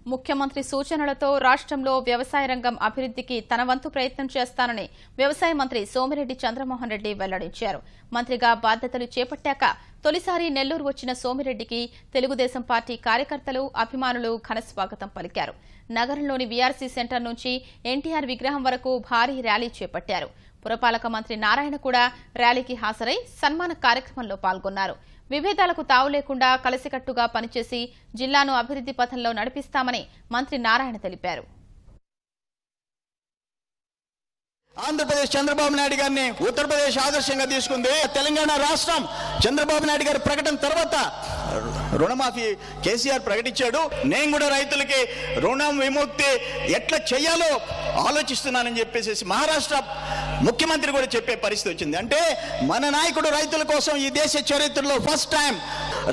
ముఖ్యమంత్రి సూచనలతో రాష్ట్రంలో వ్యవసాయ రంగం అభివృద్ధికి తన వంతు ప్రయత్నం చేస్తానని వ్యవసాయ మంత్రి సోమిరెడ్డి చంద్రమోహన్ రెడ్డి వెల్లడించారు. మంత్రిగా బాధ్యతలు చేపట్టాక తొలిసారి నెల్లూరు వచ్చిన సోమిరెడ్డికి తెలుగుదేశం పార్టీ కార్యకర్తలు, అభిమానులు ఘన స్వాగతం పలికారు. నగరంలోని వీఆర్సీ సెంటర్ నుంచి ఎన్టీఆర్ విగ్రహం వరకు భారీ ర్యాలీ చేపట్టారు. పురపాలక మంత్రి నారాయణ కూడా ర్యాలీకి హాజరై సన్మాన కార్యక్రమంలో పాల్గొన్నారు. విభేదాలకు తావు లేకుండా కలిసికట్టుగా పనిచేసి జిల్లాను అభివృద్ధి పథంలో నడిపిస్తామని మంత్రి నారాయణ తెలిపారు. ఆంధ్రప్రదేశ్ చంద్రబాబు నాయుడు గారిని ఉత్తరప్రదేశ్ ఆదర్శంగా తీసుకుంది. తెలంగాణ రాష్ట్రం చంద్రబాబు నాయుడు గారి ప్రకటన తర్వాత రుణమాఫీ కేసీఆర్ ప్రకటించాడు. నేను కూడా రైతులకి రుణం విముక్తి ఎట్లా చేయాలో ఆలోచిస్తున్నానని చెప్పేసి మహారాష్ట్ర ముఖ్యమంత్రి కూడా చెప్పే పరిస్థితి వచ్చింది. అంటే మన నాయకుడు రైతుల కోసం ఈ దేశ చరిత్రలో ఫస్ట్ టైం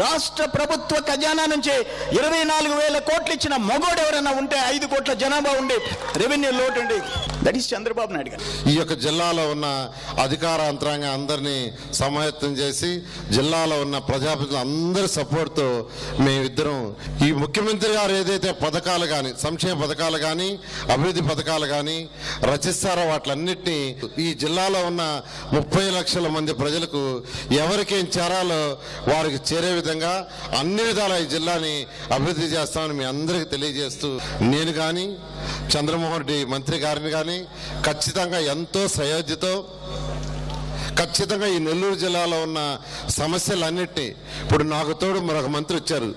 రాష్ట్ర ప్రభుత్వ ఖజానా నుంచి 24,000 కోట్లు ఇచ్చిన మగోడు ఎవరైనా ఉంటే 5 కోట్ల జనాభా ఉండి రెవెన్యూ లోటు ఉండి దట్ ఈస్ చంద్రబాబు నాయుడు గారు. ఈ యొక్క జిల్లాలో ఉన్న అధికార యంత్రాంగం అందరినీ సమాయత్తం చేసి జిల్లాలో ఉన్న ప్రజాప్రతినిధులు అందరి సపోర్ట్తో మేమిద్దరం ఈ ముఖ్యమంత్రి గారు ఏదైతే పథకాలు కానీ, సంక్షేమ పథకాలు కానీ, అభివృద్ధి పథకాలు కానీ రచిస్తారో వాటిలన్నింటినీ ఈ జిల్లాలో ఉన్న 30 లక్షల మంది ప్రజలకు ఎవరికేం చేరాలో వారికి చేరే విధంగా అన్ని విధాల ఈ జిల్లాని అభివృద్ధి చేస్తామని మీ అందరికీ తెలియజేస్తూ నేను కానీ చంద్రమోహన్ రెడ్డి మంత్రి గారిని కానీ ఖచ్చితంగా ఎంతో సయోధ్యతో ఖచ్చితంగా ఈ నెల్లూరు జిల్లాలో ఉన్న సమస్యలన్నిటినీ ఇప్పుడు నాకు తోడు మరొక మంత్రి వచ్చారు.